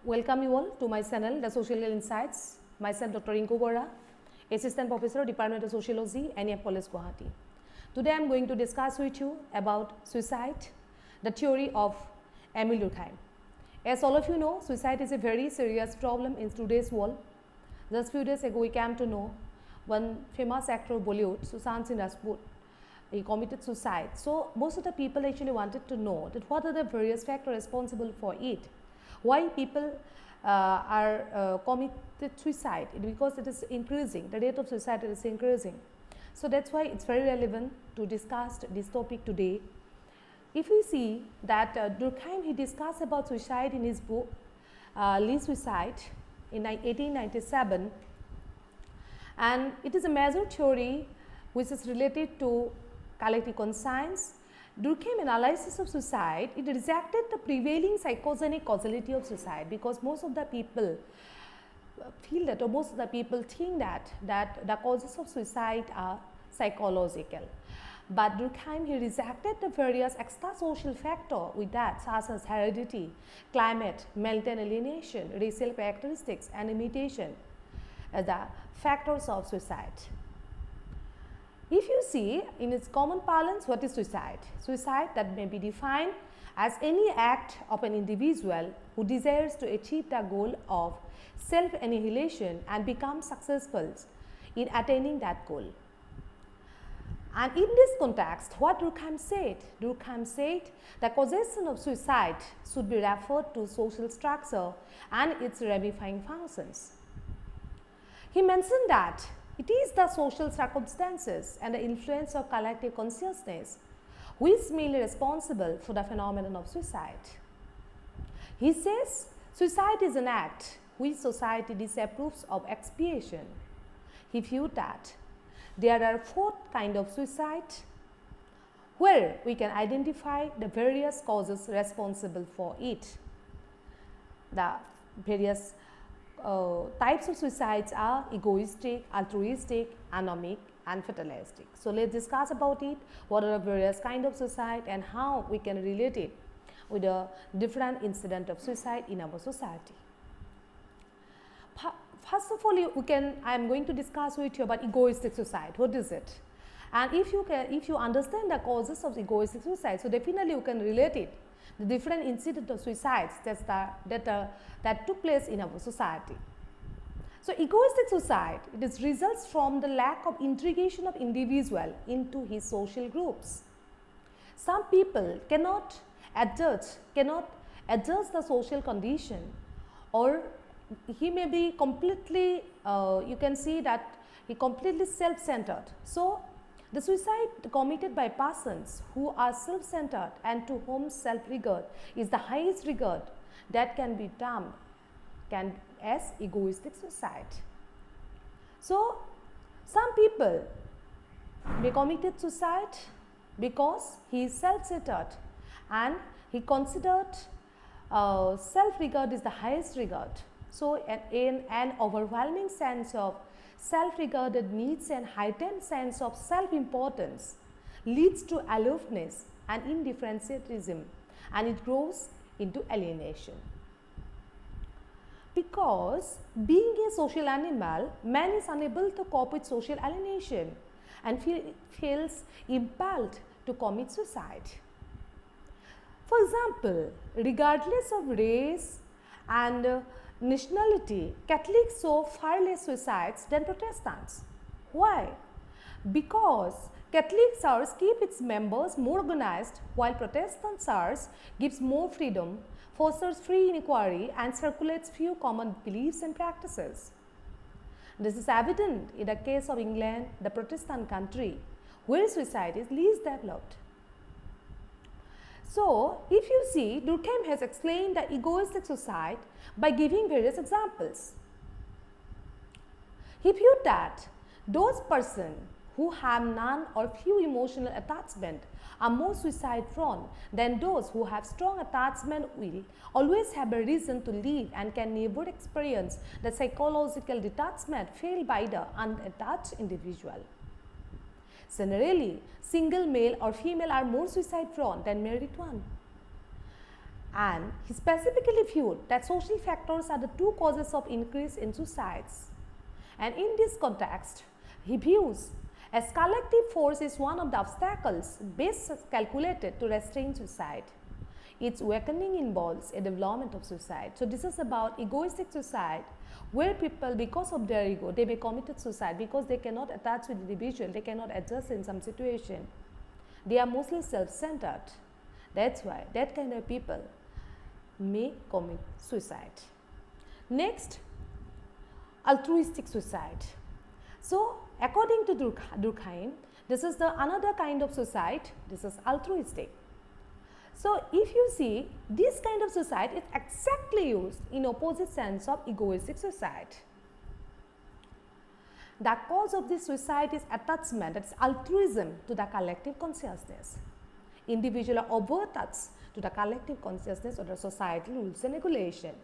Welcome you all to my channel, The Sociological Insights. Myself, Dr. Rinko Bora, Assistant Professor, Department of Sociology, NEF College, Guwahati. Today, I am going to discuss with you about suicide, the theory of Emil Durkheim. As all of you know, suicide is a very serious problem in today's world. Just few days ago, we came to know one famous actor of Bollywood, Sushant Singh Rajput, he committed suicide. So, most of the people actually wanted to know that what are the various factors responsible for it. Why people are committed suicide? Because it is increasing, the rate of suicide is increasing. So, that is why it is very relevant to discuss this topic today. If we see that Durkheim, he discussed about suicide in his book Suicide in 1897, and it is a major theory which is related to collective conscience. Durkheim analysis of suicide, it rejected the prevailing psychogenic causality of suicide, because most of the people feel that, or most of the people think that the causes of suicide are psychological. But Durkheim, he rejected the various extra-social factors with that, such as heredity, climate, mental alienation, racial characteristics, and imitation as the factors of suicide. If you see in its common parlance, what is suicide? Suicide that may be defined as any act of an individual who desires to achieve the goal of self-annihilation and become successful in attaining that goal. And in this context, what Durkheim said? Durkheim said the causation of suicide should be referred to social structure and its ramifying functions. He mentioned that it is the social circumstances and the influence of collective consciousness which is mainly responsible for the phenomenon of suicide. He says suicide is an act which society disapproves of expiation. He viewed that there are 4 kinds of suicide where we can identify the various causes responsible for it. The various types of suicides are egoistic, altruistic, anomic, and fatalistic. So, let us discuss about it, what are the various kinds of suicide and how we can relate it with the different incident of suicide in our society. First of all, I am going to discuss with you about egoistic suicide. What is it? And if you understand the causes of egoistic suicide, so definitely you can relate it, the different incidents of suicides that took place in our society. So, egoistic suicide, it results from the lack of integration of individual into his social groups. Some people cannot adjust the social condition, or he may be completely, you can see that he completely self-centered. So, the suicide committed by persons who are self-centered and to whom self-regard is the highest regard that can be termed as egoistic suicide. So, some people may committed suicide because he is self-centered and he considered self-regard is the highest regard. So, in an overwhelming sense of self-regarded needs and heightened sense of self-importance leads to aloofness and indifferentiatism, and it grows into alienation. Because being a social animal, man is unable to cope with social alienation and feels impelled to commit suicide. For example, regardless of race and nationality, Catholics show far less suicides than Protestants. Why? Because Catholic Church keeps its members more organized, while Protestant Church gives more freedom, fosters free inquiry, and circulates few common beliefs and practices. This is evident in the case of England, the Protestant country, where suicide is least developed. So, if you see, Durkheim has explained the egoistic suicide by giving various examples. He viewed that those persons who have none or few emotional attachment are more suicide prone than those who have strong attachment will always have a reason to live and can never experience the psychological detachment felt by the unattached individual. Generally, single male or female are more suicide prone than married one. And he specifically viewed that social factors are the two causes of increase in suicides. And in this context, he views as collective force is one of the obstacles best calculated to restrain suicide. Its awakening involves a development of suicide. So this is about egoistic suicide, where people, because of their ego, they may commit suicide because they cannot attach with the individual, they cannot adjust in some situation. They are mostly self-centered. That's why that kind of people may commit suicide. Next, altruistic suicide. So according to Durkheim, this is the another kind of suicide. This is altruistic. So if you see, this kind of suicide is exactly used in opposite sense of egoistic suicide. The cause of this suicide is attachment, that is altruism to the collective consciousness. Individual are over-attached to the collective consciousness or the societal rules and regulation.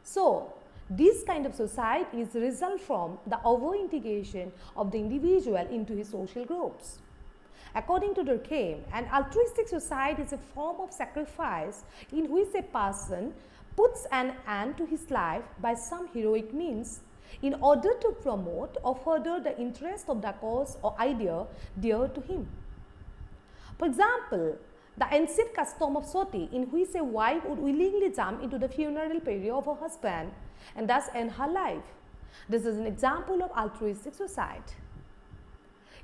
So this kind of suicide is result from the over-integration of the individual into his social groups. According to Durkheim, an altruistic suicide is a form of sacrifice in which a person puts an end to his life by some heroic means in order to promote or further the interest of the cause or idea dear to him. For example, the ancient custom of sati, in which a wife would willingly jump into the funeral pyre of her husband and thus end her life. This is an example of altruistic suicide.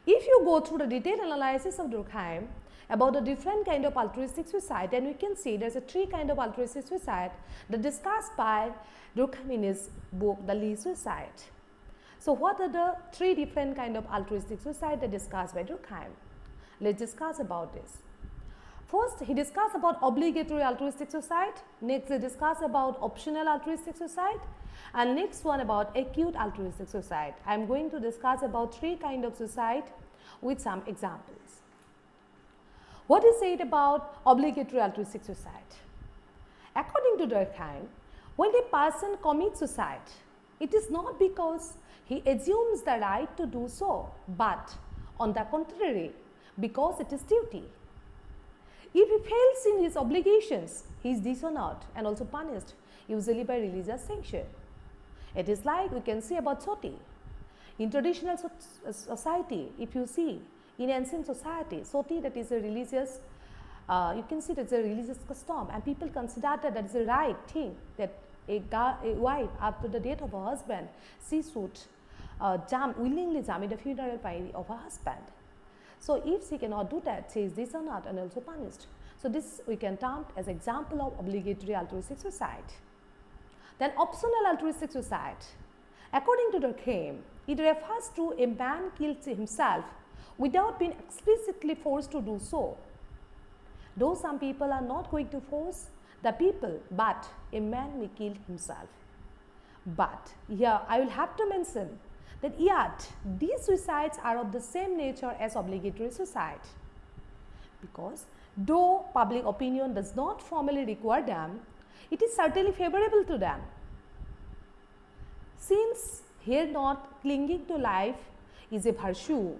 If you go through the detailed analysis of Durkheim about the different kind of altruistic suicide, then we can see there is a three kind of altruistic suicide that discussed by Durkheim in his book The Lee Suicide. So what are the three different kind of altruistic suicide that discussed by Durkheim? Let's discuss about this. First, he discussed about obligatory altruistic suicide. Next, he discussed about optional altruistic suicide. And next one about acute altruistic suicide. I am going to discuss about three kind of suicide with some examples. What is said about obligatory altruistic suicide? According to Durkheim, when a person commits suicide, it is not because he assumes the right to do so, but on the contrary, because it is duty. If he fails in his obligations, he is dishonored and also punished, usually by religious sanction. It is like we can see about sati. In traditional society, if you see, in ancient society, sati, that is a religious, you can see that it's a religious custom, and people consider that is a right thing, that a wife after the death of her husband, she should willingly jump in the funeral pyre of her husband. So if she cannot do that, she is dishonored and also punished. So this we can term as example of obligatory altruistic suicide. Then optional altruistic suicide. According to Durkheim, it refers to a man kills himself without being explicitly forced to do so. Though some people are not going to force the people, but a man may kill himself. But here I will have to mention that yet these suicides are of the same nature as obligatory suicide, because though public opinion does not formally require them, it is certainly favorable to them. Since here not clinging to life is a virtue,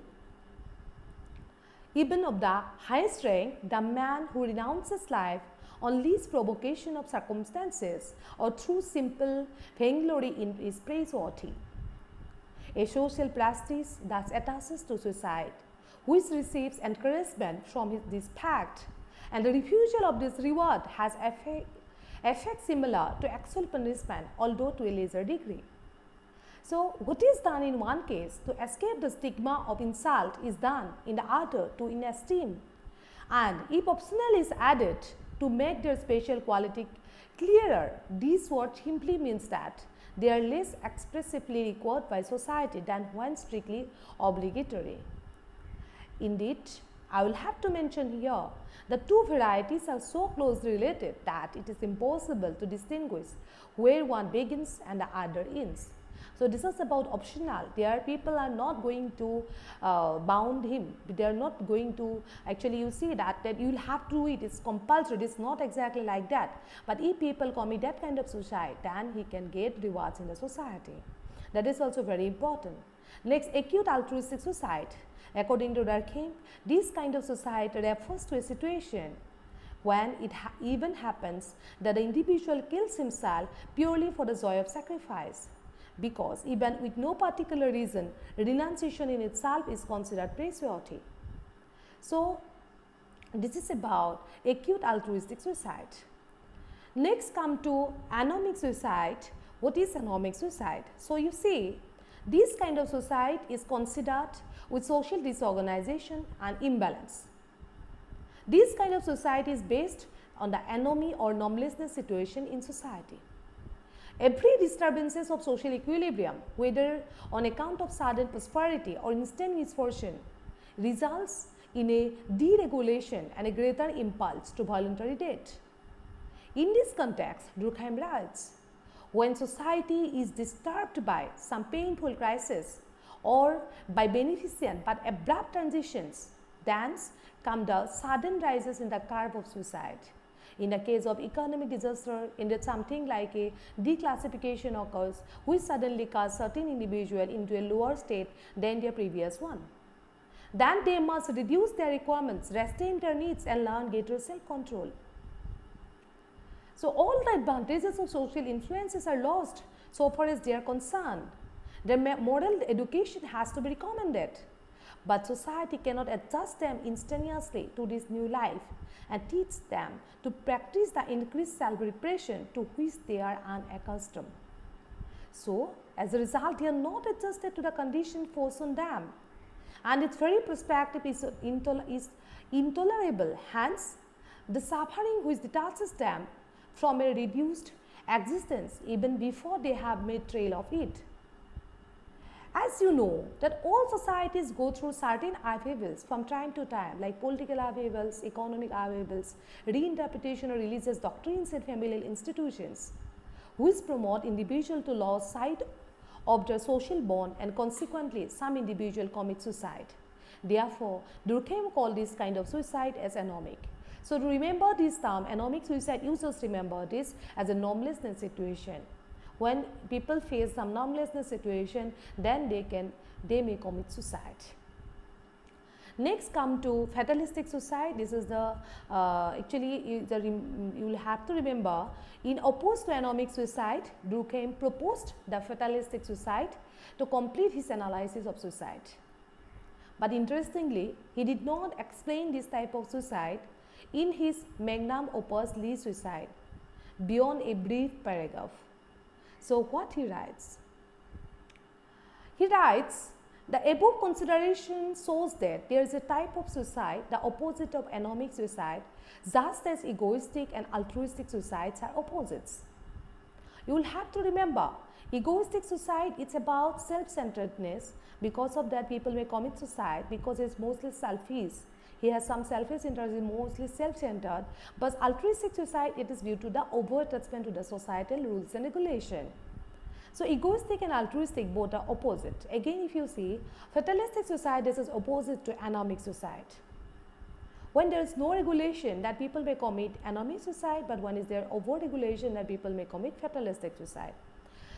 even of the highest rank, the man who renounces life on least provocation of circumstances or through simple vainglory is praiseworthy. A social practice thus attaches to suicide, which receives encouragement from this fact, and the refusal of this reward has effect similar to actual punishment, although to a lesser degree. So what is done in one case to escape the stigma of insult is done in the other to in esteem, and if optional is added to make their special quality clearer, this word simply means that they are less expressively required by society than when strictly obligatory. Indeed, I will have to mention here the two varieties are so closely related that it is impossible to distinguish where one begins and the other ends. So this is about optional. There people are not going to bound him. They are not going to actually, you see that you will have to do it. It's compulsory. It is not exactly like that. But if people commit that kind of suicide, then he can get rewards in the society. That is also very important. Next, acute altruistic suicide. According to Durkheim, this kind of suicide refers to a situation when it even happens that the individual kills himself purely for the joy of sacrifice, because even with no particular reason, renunciation in itself is considered praiseworthy. So, this is about acute altruistic suicide. Next come to anomic suicide. What is anomic suicide? So, you see, this kind of suicide is considered with social disorganization and imbalance. This kind of suicide is based on the anomy or normlessness situation in society. Every disturbances of social equilibrium, whether on account of sudden prosperity or instant misfortune, results in a deregulation and a greater impulse to voluntary death. In this context, Durkheim writes, when society is disturbed by some painful crisis or by beneficent but abrupt transitions, thence come the sudden rises in the curve of suicide. In the case of economic disaster, indeed something like a declassification occurs which suddenly casts certain individual into a lower state than their previous one. Then they must reduce their requirements, restrain their needs and learn greater self-control. So, all the advantages of social influences are lost so far as they are concerned. Their moral education has to be recommended, but society cannot adjust them instantaneously to this new life and teach them to practice the increased self-repression to which they are unaccustomed. So, as a result, they are not adjusted to the condition forced on them, and its very perspective is intolerable. Hence, the suffering which detaches them from a reduced existence even before they have made trail of it. As you know that all societies go through certain upheavals from time to time, like political upheavals, economic upheavals, reinterpretation of religious doctrines and familial institutions, which promote individual to lose sight of their social bond, and consequently some individual commit suicide. Therefore, Durkheim called this kind of suicide as anomic. So, to remember this term anomic suicide, you just remember this as a normlessness situation. When people face some normlessness situation, then they may commit suicide. Next come to fatalistic suicide. This is the actually you will have to remember, in opposed to anomic suicide, Durkheim proposed the fatalistic suicide to complete his analysis of suicide. But interestingly, he did not explain this type of suicide in his magnum opus Le Suicide beyond a brief paragraph. So, what he writes? He writes, the above consideration shows that there is a type of suicide, the opposite of anomic suicide, just as egoistic and altruistic suicides are opposites. You will have to remember, egoistic suicide, it's about self-centeredness. Because of that, people may commit suicide because it's mostly selfish. He has some selfish interest, is mostly self-centered. But altruistic suicide, it is due to the over-attachment to the societal rules and regulation. So, egoistic and altruistic both are opposite. Again, if you see, fatalistic suicide, this is opposite to anomic suicide. When there is no regulation, that people may commit anomic suicide, but when is there over-regulation, that people may commit fatalistic suicide.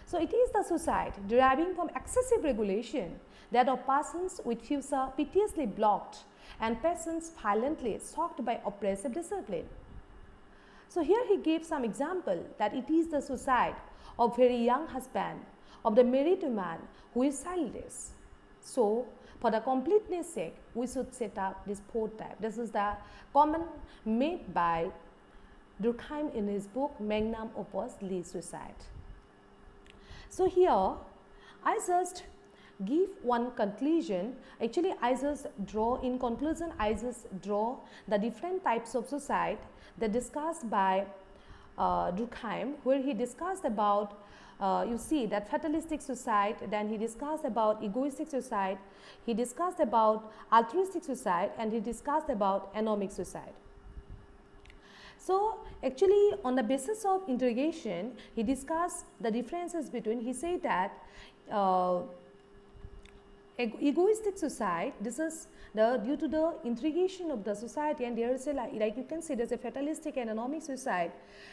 So, it is the suicide deriving from excessive regulation that of persons with future piteously blocked and persons violently shocked by oppressive discipline. So, here he gave some example that it is the suicide of very young husband of the married man who is childless. So, for the completeness sake, we should set up this fourth type. This is the comment made by Durkheim in his book Magnum Opus Le Suicide. So, here I just give one conclusion. Actually, I just draw in conclusion, I just draw the different types of suicide that discussed by Durkheim, where he discussed about you see that fatalistic suicide, then he discussed about egoistic suicide, he discussed about altruistic suicide, and he discussed about anomic suicide. So, actually on the basis of interrogation, he discussed the differences between, he said that egoistic suicide, this is due to the interrogation of the society, and there is a like you can see there is a fatalistic and anomic suicide.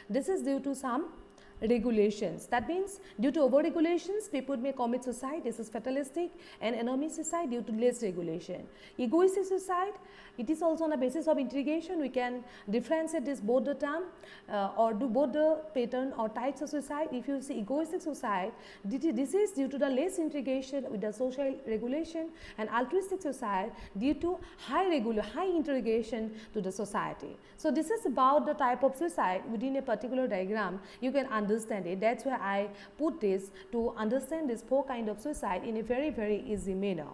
This is due to some regulations. That means due to over-regulations, people may commit suicide. This is fatalistic and anomic suicide due to less regulation. Egoistic suicide, it is also on the basis of integration. We can differentiate this both the term or do both the pattern or types of suicide. If you see egoistic suicide, this is due to the less integration with the social regulation, and altruistic suicide due to high integration to the society. So this is about the type of suicide within a particular diagram. You can understand it. That's why I put this to understand this 4 kind of suicide in a very easy manner.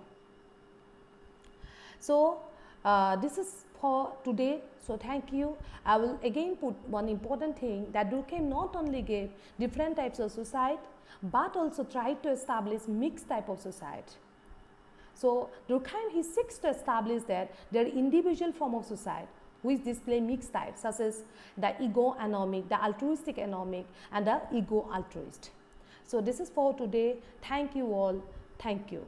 So this is for today. So thank you. I will again put one important thing, that Durkheim not only gave different types of suicide but also tried to establish mixed type of suicide. So Durkheim, he seeks to establish that there are individual form of suicide which display mixed types, such as the ego anomic, the altruistic anomic, and the ego altruist. So this is for today. Thank you all. Thank you.